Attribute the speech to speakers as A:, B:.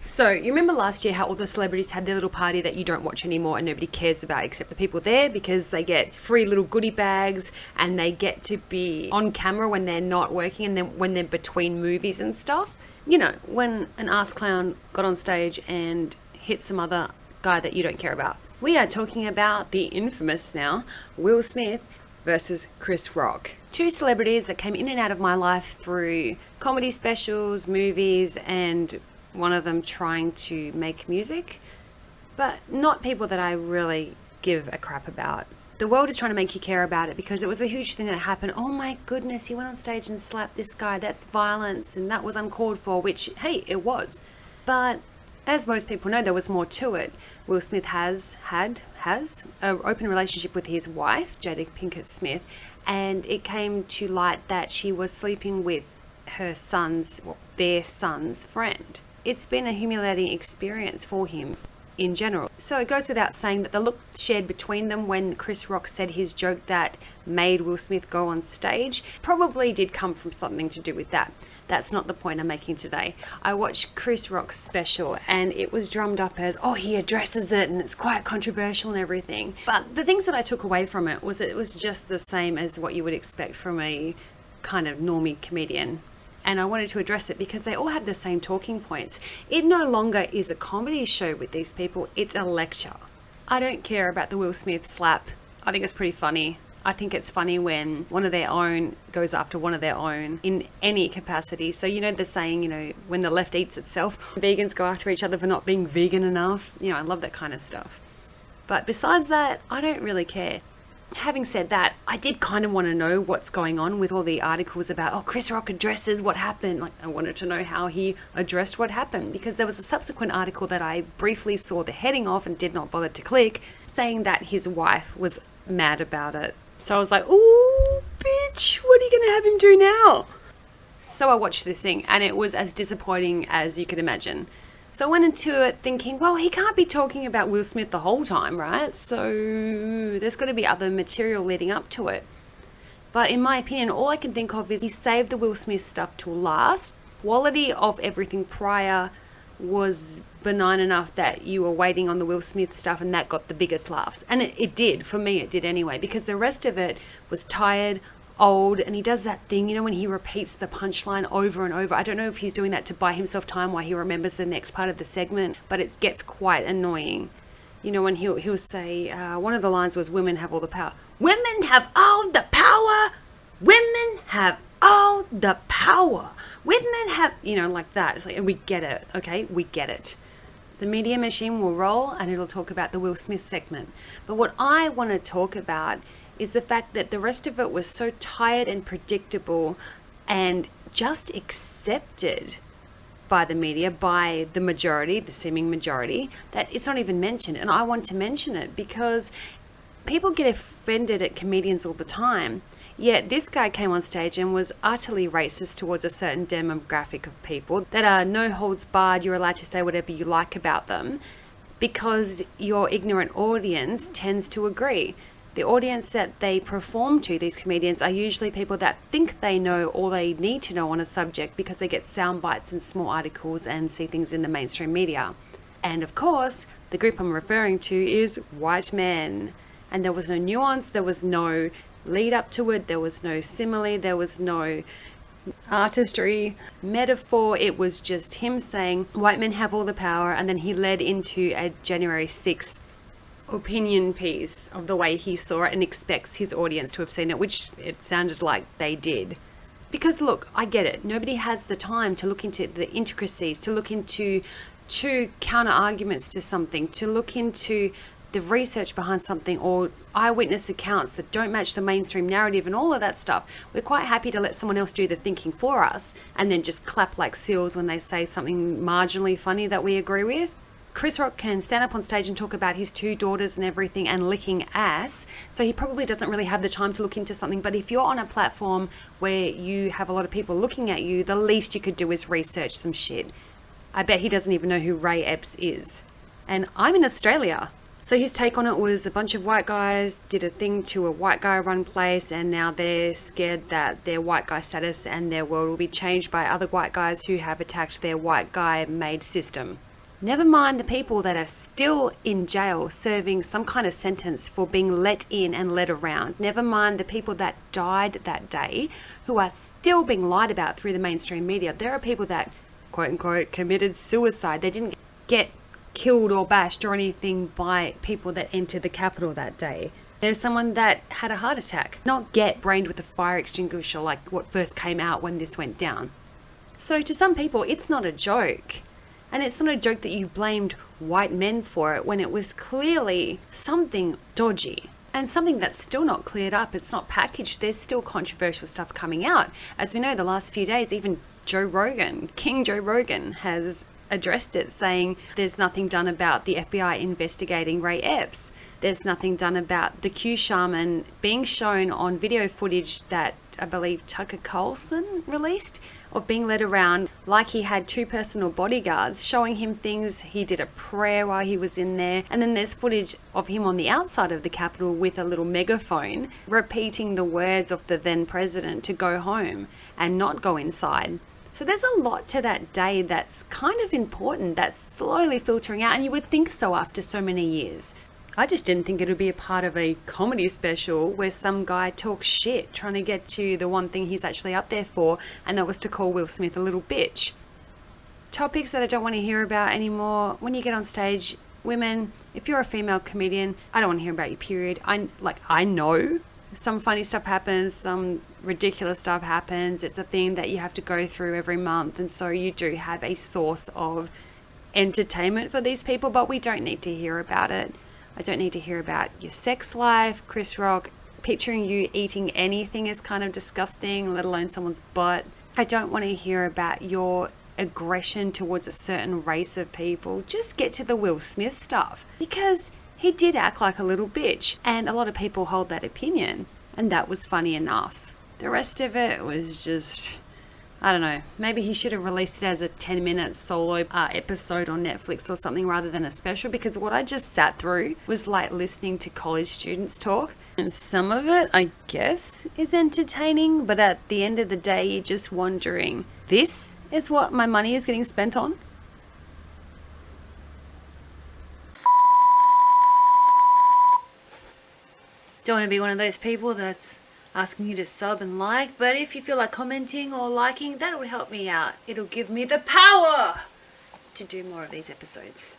A: So, you remember last year how all the celebrities had their little party that you don't watch anymore and nobody cares about except the people there because they get free little goodie bags and they get to be on camera when they're not working and then when they're between movies and stuff? You know, when an ass clown got on stage and hit some other guy that you don't care about. We are talking about the infamous now Will Smith versus Chris Rock. Two celebrities that came in and out of my life through comedy specials, movies, and one of them trying to make music, but not people that I really give a crap about. The world is trying to make you care about it because it was a huge thing that happened. Oh my goodness, he went on stage and slapped this guy. That's violence and that was uncalled for, which, hey, it was. But as most people know, there was more to it. Will Smith has an open relationship with his wife, Jada Pinkett Smith, and it came to light that she was sleeping with their son's friend. It's been a humiliating experience for him in general. So it goes without saying that the look shared between them when Chris Rock said his joke that made Will Smith go on stage probably did come from something to do with that. That's not the point I'm making today. I watched Chris Rock's special and it was drummed up as, oh, he addresses it and it's quite controversial and everything. But the things that I took away from it was just the same as what you would expect from a kind of normie comedian. And I wanted to address it because they all have the same talking points. It no longer is a comedy show with these people, it's a lecture. I don't care about the Will Smith slap. I think it's pretty funny. I think it's funny when one of their own goes after one of their own in any capacity. So you know the saying, when the left eats itself, vegans go after each other for not being vegan enough. I love that kind of stuff. But besides that, I don't really care. Having said that, I did kind of want to know what's going on with all the articles about, Chris Rock addresses what happened. Like, I wanted to know how he addressed what happened because there was a subsequent article that I briefly saw the heading of and did not bother to click, saying that his wife was mad about it. So I was like, ooh, bitch, what are you going to have him do now? So I watched this thing and it was as disappointing as you could imagine. So I went into it thinking, well, he can't be talking about Will Smith the whole time, right? So there's got to be other material leading up to it. But in my opinion, all I can think of is he saved the Will Smith stuff till last. Quality of everything prior was benign enough that you were waiting on the Will Smith stuff and that got the biggest laughs. And it did, for me it did anyway, because the rest of it was tired, old, and he does that thing, when he repeats the punchline over and over. I don't know if he's doing that to buy himself time while he remembers the next part of the segment, but it gets quite annoying. When he'll say, one of the lines was, women have all the power. Women have all the power! Women have all the power! Women have, like that. It's like, and we get it, okay? We get it. The media machine will roll and it'll talk about the Will Smith segment. But what I want to talk about is the fact that the rest of it was so tired and predictable and just accepted by the media, by the majority, the seeming majority, that it's not even mentioned. And I want to mention it because people get offended at comedians all the time. Yet this guy came on stage and was utterly racist towards a certain demographic of people that are no holds barred, you're allowed to say whatever you like about them because your ignorant audience tends to agree. The audience that they perform to, these comedians, are usually people that think they know all they need to know on a subject because they get sound bites and small articles and see things in the mainstream media. And of course, the group I'm referring to is white men. And there was no nuance, there was no lead up to it, there was no simile, there was no artistry, metaphor. It was just him saying, white men have all the power, and then he led into a January 6th opinion piece of the way he saw it and expects his audience to have seen it, which it sounded like they did. Because look, I get it. Nobody has the time to look into the intricacies, to look into two counter arguments to something, to look into the research behind something or eyewitness accounts that don't match the mainstream narrative and all of that stuff. We're quite happy to let someone else do the thinking for us and then just clap like seals when they say something marginally funny that we agree with. Chris Rock can stand up on stage and talk about his two daughters and everything and licking ass, so he probably doesn't really have the time to look into something. But if you're on a platform where you have a lot of people looking at you, the least you could do is research some shit. I bet he doesn't even know who Ray Epps is. And I'm in Australia. So his take on it was a bunch of white guys did a thing to a white guy run place, and now they're scared that their white guy status and their world will be changed by other white guys who have attacked their white guy made system. Never mind the people that are still in jail serving some kind of sentence for being let in and led around. Never mind the people that died that day who are still being lied about through the mainstream media. There are people that, quote unquote, committed suicide. They didn't get killed or bashed or anything by people that entered the Capitol that day. There's someone that had a heart attack, not get brained with a fire extinguisher like what first came out when this went down. So to some people, it's not a joke. And it's not a joke that you blamed white men for it when it was clearly something dodgy and something that's still not cleared up. It's not packaged. There's still controversial stuff coming out. As we know, the last few days, even Joe Rogan, King Joe Rogan, has addressed it, saying there's nothing done about the FBI investigating Ray Epps. There's nothing done about the Q shaman being shown on video footage that I believe Tucker Carlson released of being led around like he had 2 personal bodyguards showing him things. He did a prayer while he was in there. And then there's footage of him on the outside of the Capitol with a little megaphone repeating the words of the then president to go home and not go inside. So there's a lot to that day that's kind of important, that's slowly filtering out, and you would think so after so many years. I just didn't think it would be a part of a comedy special where some guy talks shit trying to get to the one thing he's actually up there for, and that was to call Will Smith a little bitch. Topics that I don't want to hear about anymore. When you get on stage, women, if you're a female comedian, I don't want to hear about you, period. I know some funny stuff happens, some ridiculous stuff happens. It's a thing that you have to go through every month, and so you do have a source of entertainment for these people, but we don't need to hear about it. I don't need to hear about your sex life. Chris Rock, picturing you eating anything is kind of disgusting, let alone someone's butt. I don't want to hear about your aggression towards a certain race of people. Just get to the Will Smith stuff, because he did act like a little bitch, and a lot of people hold that opinion, and that was funny enough. The rest of it was just, I don't know, maybe he should have released it as a 10-minute solo episode on Netflix or something rather than a special, because what I just sat through was like listening to college students talk. And some of it, I guess, is entertaining, but at the end of the day, you're just wondering, this is what my money is getting spent on? Don't want to be one of those people that's asking you to sub and like, but if you feel like commenting or liking, that would help me out. It'll give me the power to do more of these episodes.